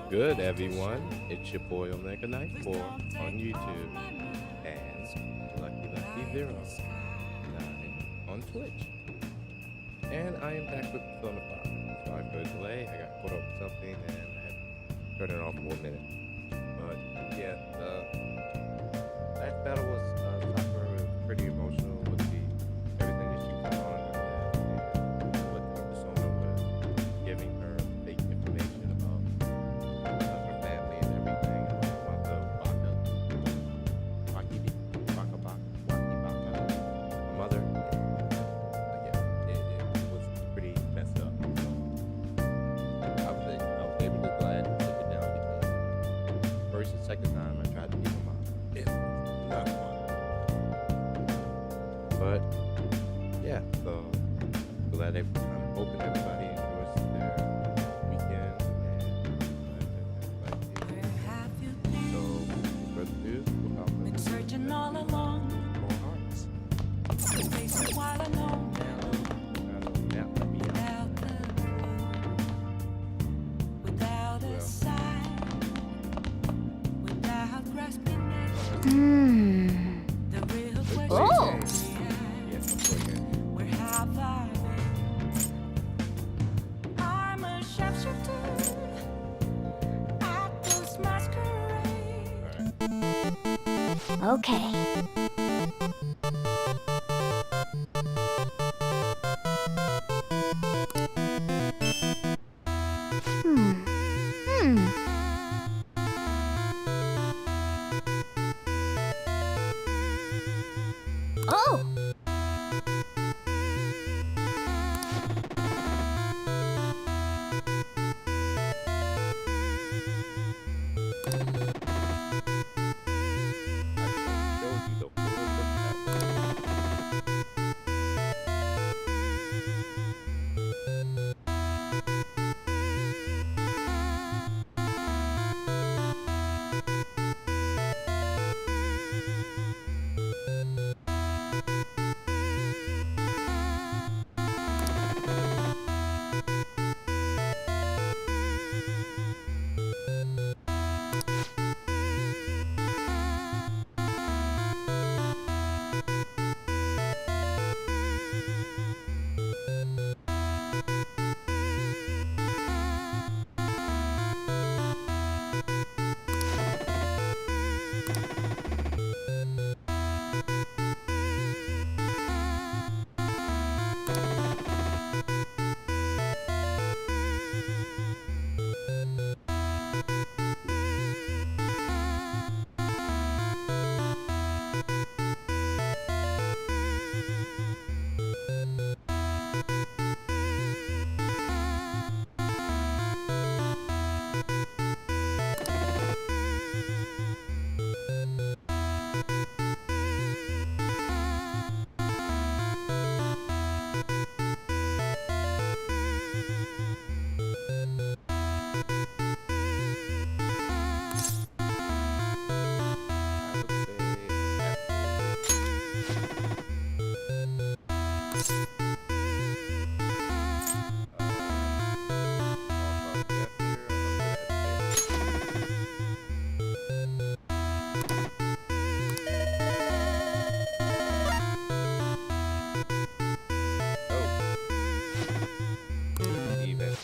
Good, everyone? It's your boy Omega 94 on YouTube and Lucky Lucky Zero 9 on Twitch. And I am back with Persona 5. Sorry for the delay. I got caught up with something and I had to turn it off for a minute. But yeah, the last battle was Sakura. Was pretty emotional with everything that she was on and what the Persona was giving her fake information about her family and everything. And about the her mother. It was pretty messed up. I was able to glad to take it down because first and second time I tried to give him out. It was not fun. But yeah, so I'm hoping everybody enjoys their weekend and so further ado, Been searching all along, spaces while alone, without the without a sign, without grasping it. The real question is, where have I been? I'm a sharpshooter at this masquerade. Okay. Oh!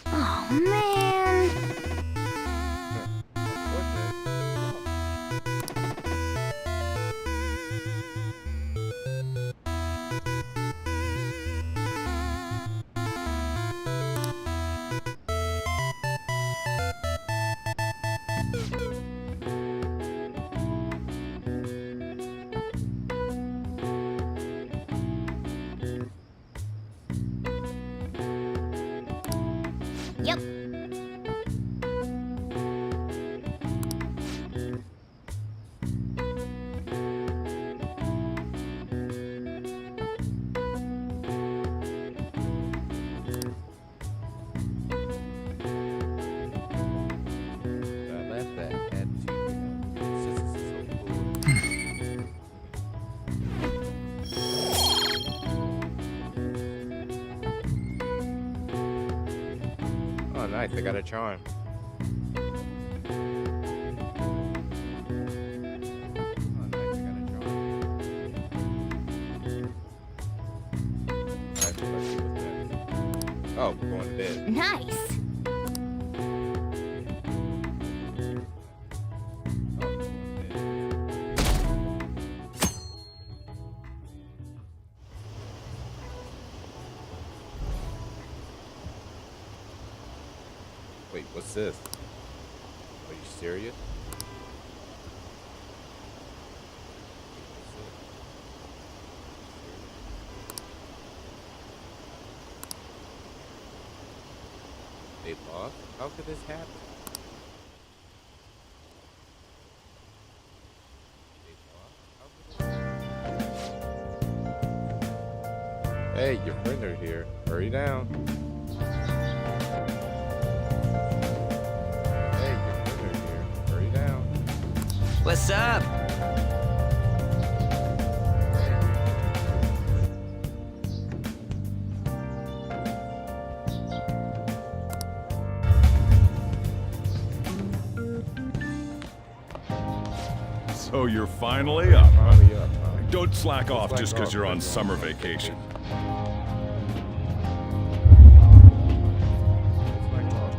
Oh man. Yep. Oh, nice. I got a charm. Oh, we're going to bed. Nice. Oh, we're going to bed. Wait, what's this? Are you serious? What's this? They lost? How could this happen? They lost? How could this- Hey, your friend are here. Hurry down. Hey, your friend are here. Hurry down. What's up? So you're finally up. Hurry up, huh? Don't slack off slack just because off you're on 'cause summer vacation. It's like, oh,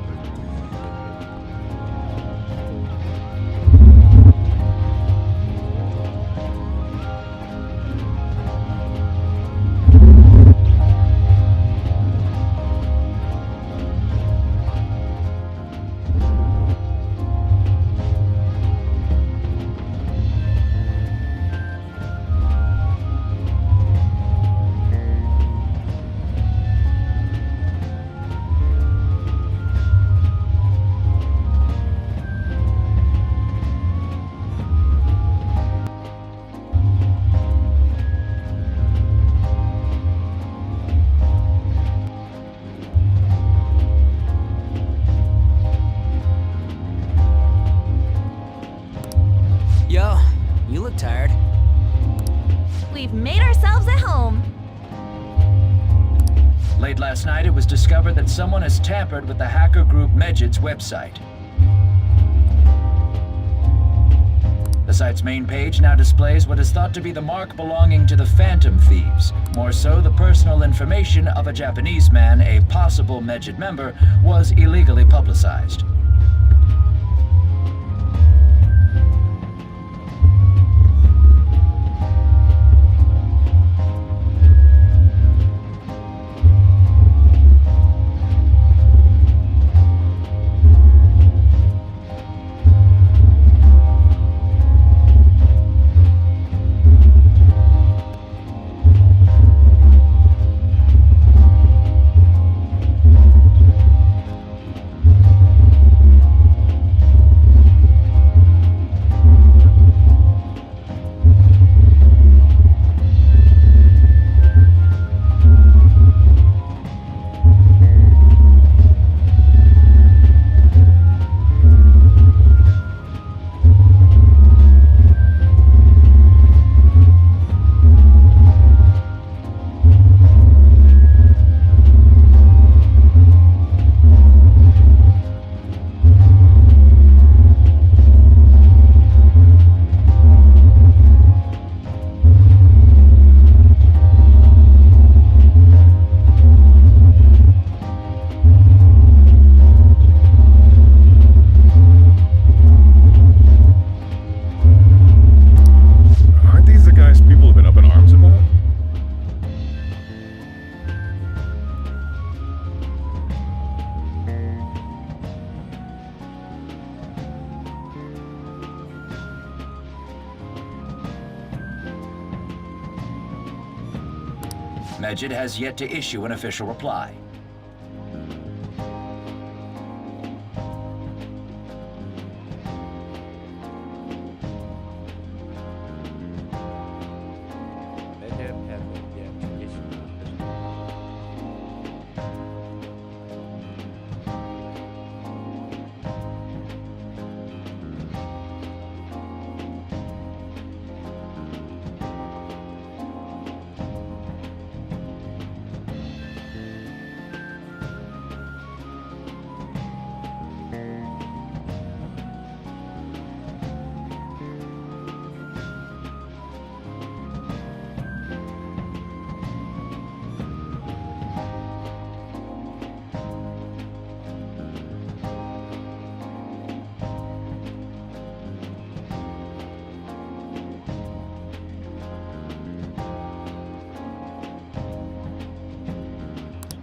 Yo, you look tired. We've made ourselves at home. Late last night, it was discovered that someone has tampered with the hacker group Medjid's website. The site's main page now displays what is thought to be the mark belonging to the Phantom Thieves. More so, the personal information of a Japanese man, a possible Medjid member, was illegally publicized. Aren't these the guys people have been up in arms about? Medjid has yet to issue an official reply. Medjid hasn't yet issued an official.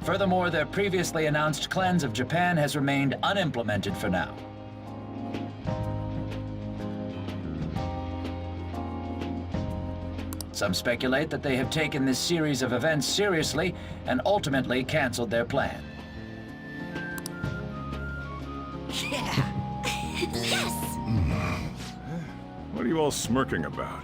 Furthermore, their previously announced cleanse of Japan has remained unimplemented for now. Some speculate that they have taken this series of events seriously and ultimately canceled their plan. What are you all smirking about?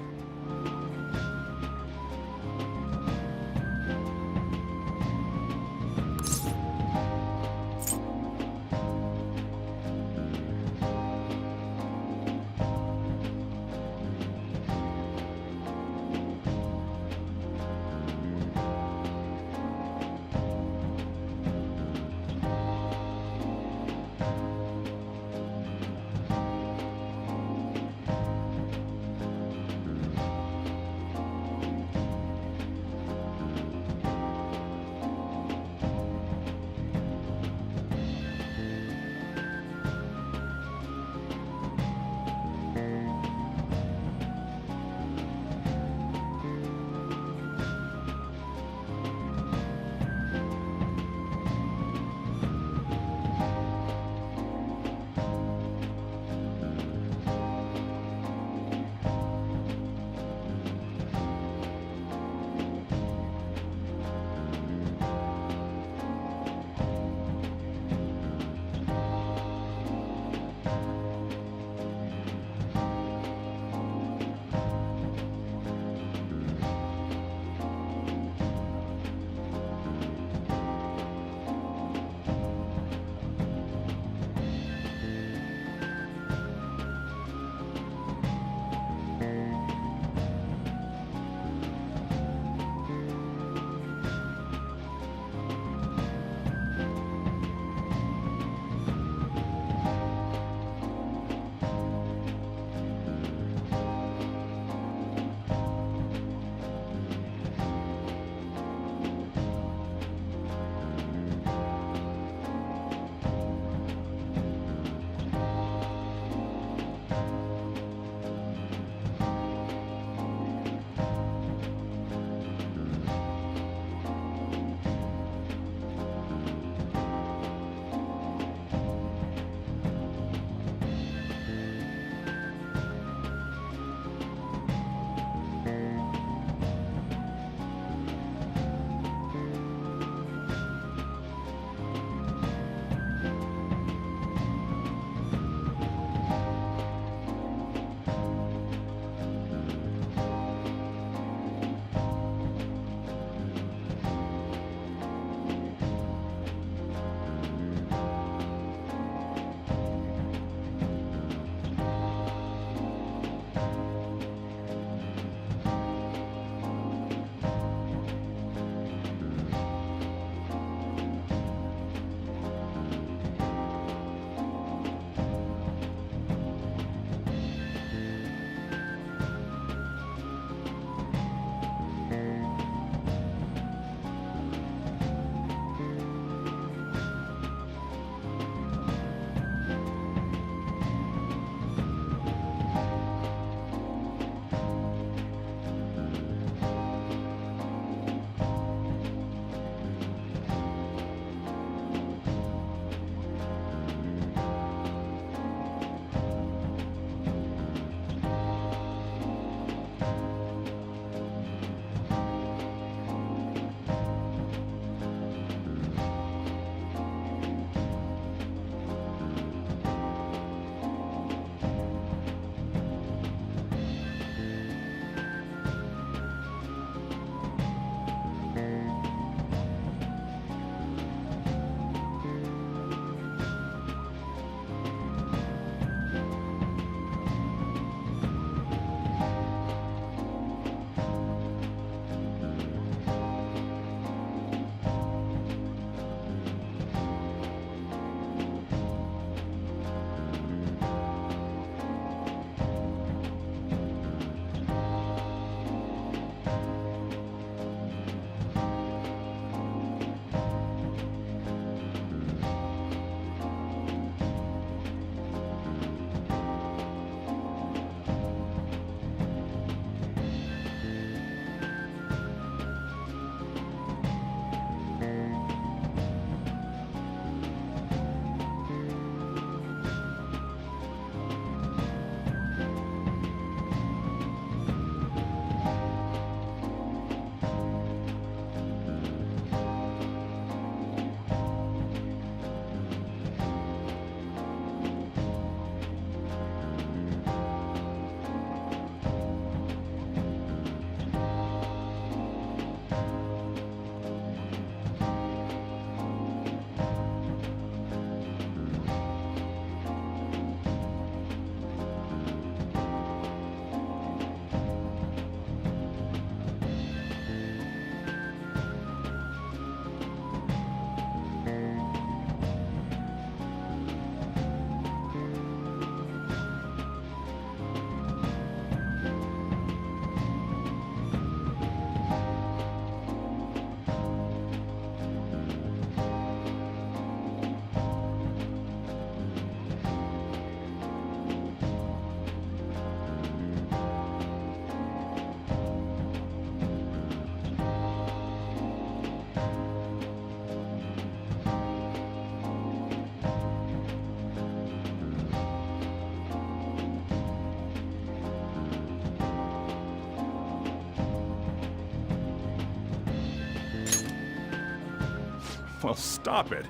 Well, stop it.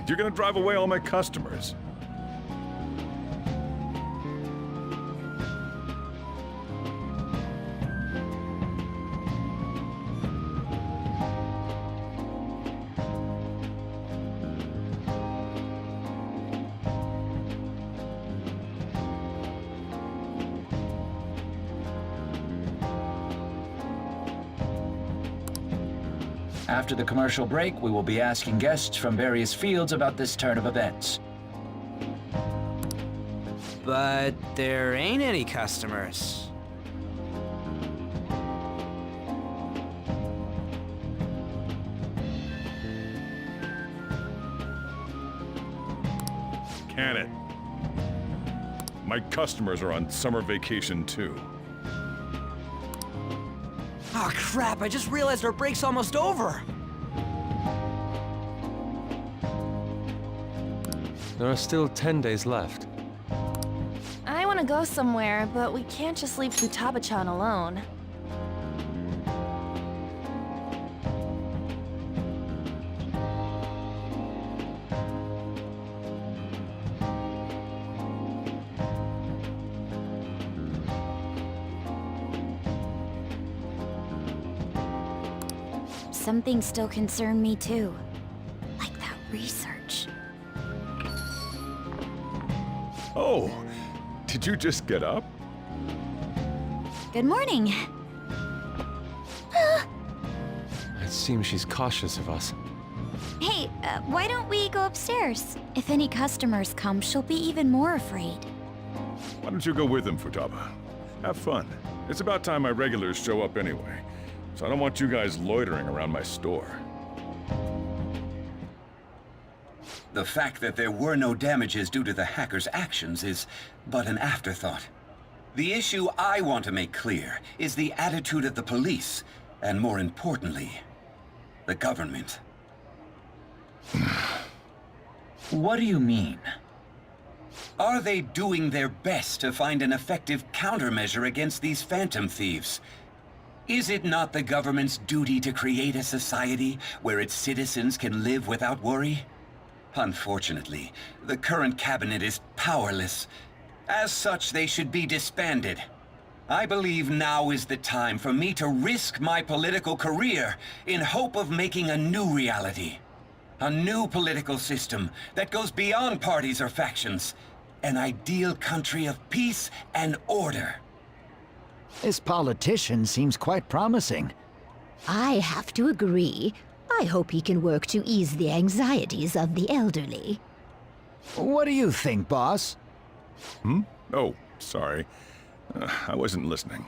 You're gonna drive away all my customers. After the commercial break, we will be asking guests from various fields about this turn of events. But there ain't any customers. Can it? My customers are on summer vacation too. Oh crap, I just realized our break's almost over. There are still 10 days left. I want to go somewhere, but we can't just leave Futaba-chan alone. Some things still concern me too. Like that research. Oh, did you just get up? Good morning. It seems she's cautious of us. Hey, why don't we go upstairs? If any customers come, she'll be even more afraid. Why don't you go with them, Futaba? Have fun. It's about time my regulars show up anyway. So I don't want you guys loitering around my store. The fact that there were no damages due to the hacker's actions is but an afterthought. The issue I want to make clear is the attitude of the police, and more importantly, the government. What do you mean? Are they doing their best to find an effective countermeasure against these phantom thieves? Is it not the government's duty to create a society where its citizens can live without worry? Unfortunately, the current cabinet is powerless. As such, they should be disbanded. I believe now is the time for me to risk my political career in hope of making a new reality. A new political system that goes beyond parties or factions. An ideal country of peace and order. This politician seems quite promising. I have to agree. I hope he can work to ease the anxieties of the elderly. What do you think, boss? Oh, sorry. I wasn't listening.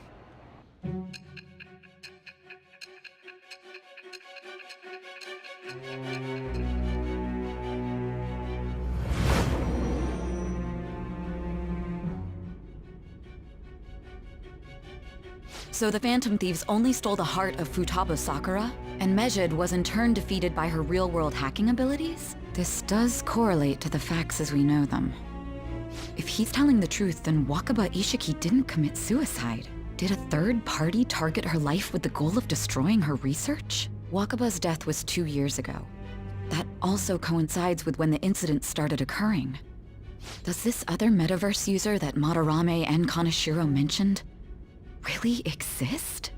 So the Phantom Thieves only stole the heart of Futaba Sakura, and Mejid was in turn defeated by her real-world hacking abilities? This does correlate to the facts as we know them. If he's telling the truth, then Wakaba Ishiki didn't commit suicide. Did a third party target her life with the goal of destroying her research? Wakaba's death was 2 years ago. That also coincides with when the incident started occurring. Does this other metaverse user that Madarame and Kaneshiro mentioned really exist?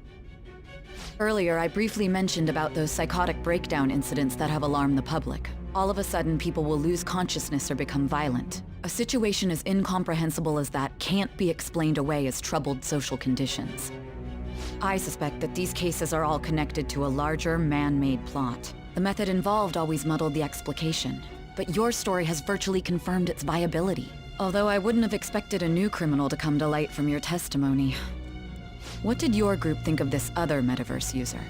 Earlier, I briefly mentioned about those psychotic breakdown incidents that have alarmed the public. All of a sudden, people will lose consciousness or become violent. A situation as incomprehensible as that can't be explained away as troubled social conditions. I suspect that these cases are all connected to a larger, man-made plot. The method involved always muddled the explication, but your story has virtually confirmed its viability. Although I wouldn't have expected a new criminal to come to light from your testimony. What did your group think of this other metaverse user?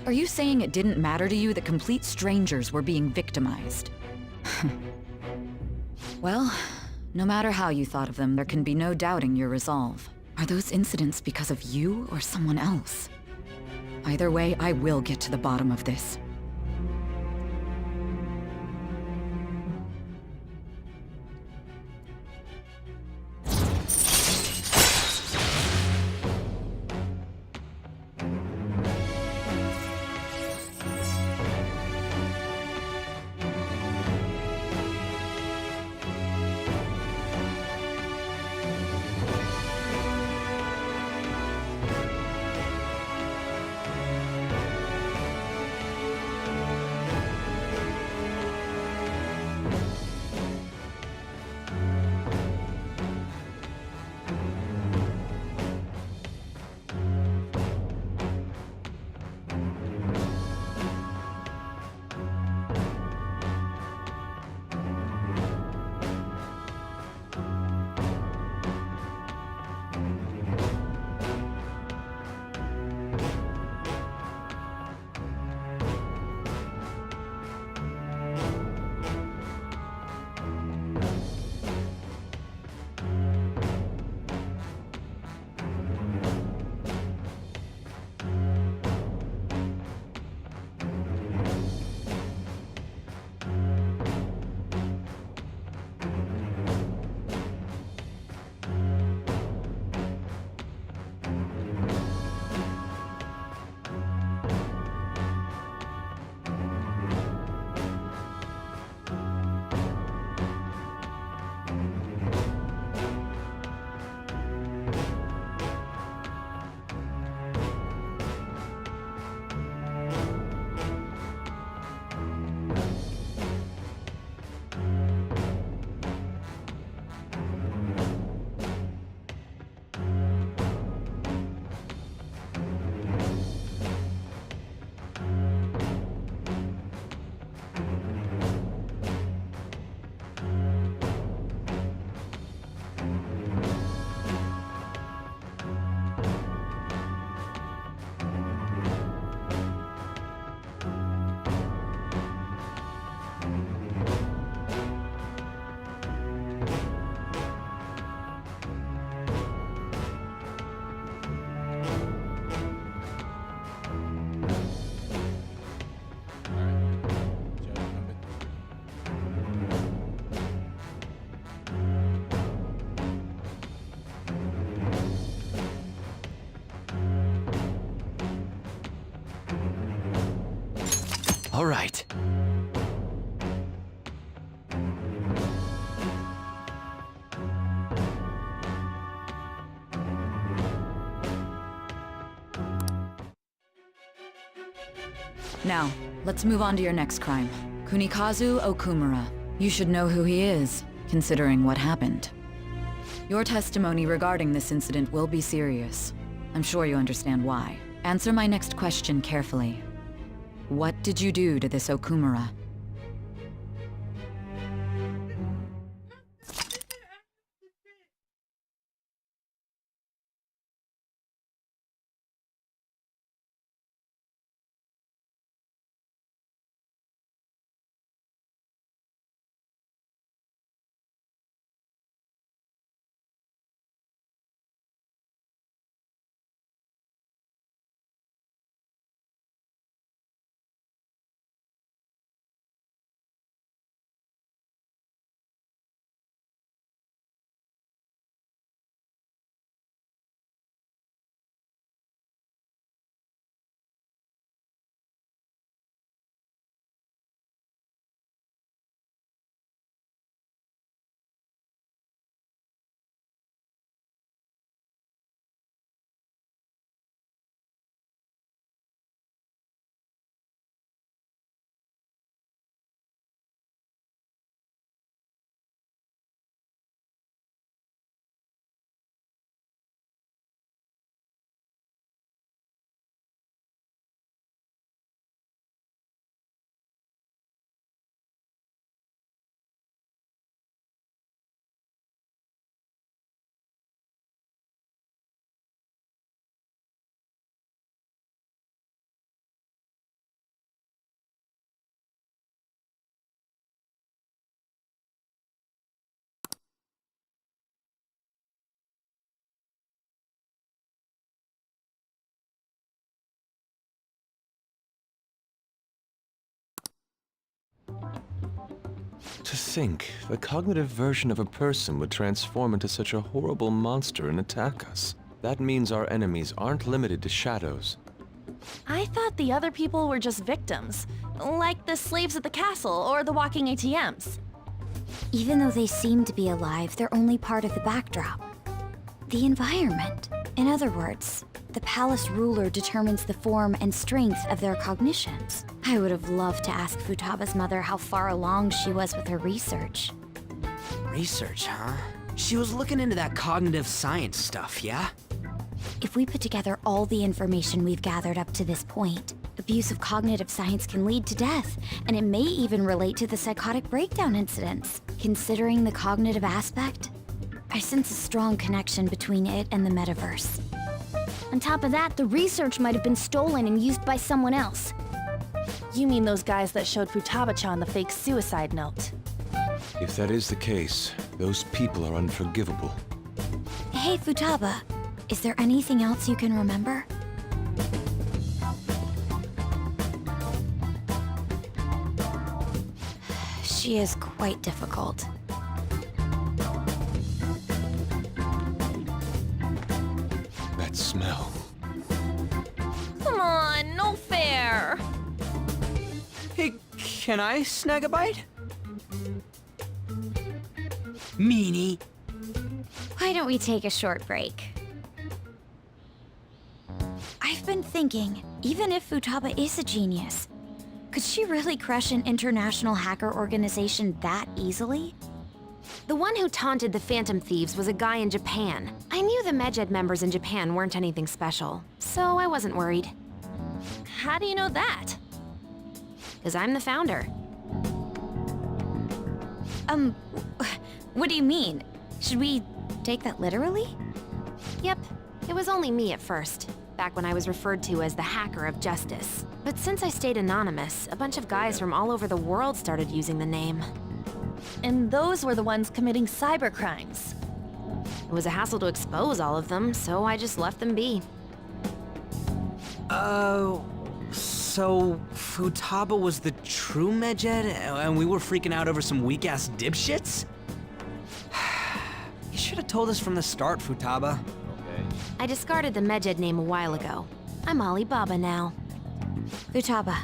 Are you saying it didn't matter to you that complete strangers were being victimized? Well, no matter how you thought of them, there can be no doubting your resolve. Are those incidents because of you or someone else? Either way, I will get to the bottom of this. Judge number 3. All right. Now, let's move on to your next crime. Kunikazu Okumura. You should know who he is, considering what happened. Your testimony regarding this incident will be serious. I'm sure you understand why. Answer my next question carefully. What did you do to this Okumura? To think, the cognitive version of a person would transform into such a horrible monster and attack us. That means our enemies aren't limited to shadows. I thought the other people were just victims, like the slaves at the castle or the walking ATMs. Even though they seem to be alive, they're only part of the backdrop. The environment. In other words, the palace ruler determines the form and strength of their cognitions. I would have loved to ask Futaba's mother how far along she was with her research. Research, huh? She was looking into that cognitive science stuff, yeah? If we put together all the information we've gathered up to this point, abuse of cognitive science can lead to death, and it may even relate to the psychotic breakdown incidents. Considering the cognitive aspect, I sense a strong connection between it and the metaverse. On top of that, the research might have been stolen and used by someone else. You mean those guys that showed Futaba-chan the fake suicide note? If that is the case, those people are unforgivable. Hey, Futaba, is there anything else you can remember? She is quite difficult. That smell. Come on, no fair! Hey, can I snag a bite? Meanie. Why don't we take a short break? I've been thinking, even if Futaba is a genius, could she really crush an international hacker organization that easily? The one who taunted the Phantom Thieves was a guy in Japan. I knew the Medjed members in Japan weren't anything special, so I wasn't worried. How do you know that? Because I'm the founder. What do you mean? Should we take that literally? Yep, it was only me at first, back when I was referred to as the Hacker of Justice. But since I stayed anonymous, a bunch of guys from all over the world started using the name. And those were the ones committing cybercrimes. It was a hassle to expose all of them, so I just left them be. So Futaba was the true Medjed, and we were freaking out over some weak-ass dipshits? You should have told us from the start, Futaba. Okay. I discarded the Medjed name a while ago. I'm Alibaba now. Futaba,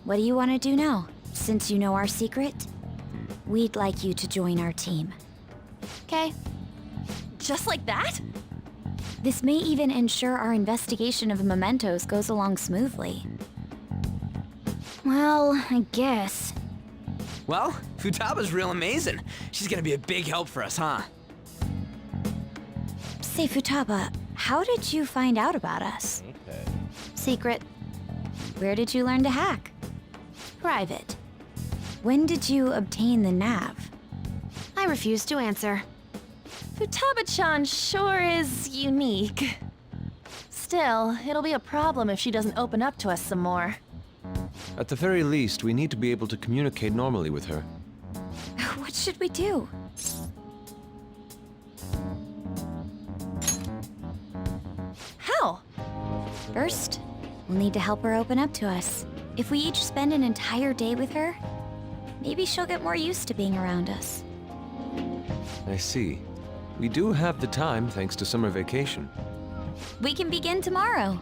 what do you want to do now? Since you know our secret, we'd like you to join our team. Okay. Just like that? This may even ensure our investigation of the mementos goes along smoothly. Well, I guess. Well, Futaba's real amazing. She's gonna be a big help for us, huh? Say, Futaba, how did you find out about us? Okay. Secret. Where did you learn to hack? Private. When did you obtain the nav? I refuse to answer. Futaba-chan sure is unique. Still, it'll be a problem if she doesn't open up to us some more. At the very least, we need to be able to communicate normally with her. What should we do? How? First, we'll need to help her open up to us. If we each spend an entire day with her, maybe she'll get more used to being around us. I see. We do have the time thanks to summer vacation. We can begin tomorrow.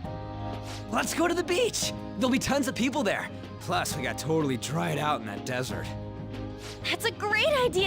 Let's go to the beach! There'll be tons of people there. Plus, we got totally dried out in that desert. That's a great idea!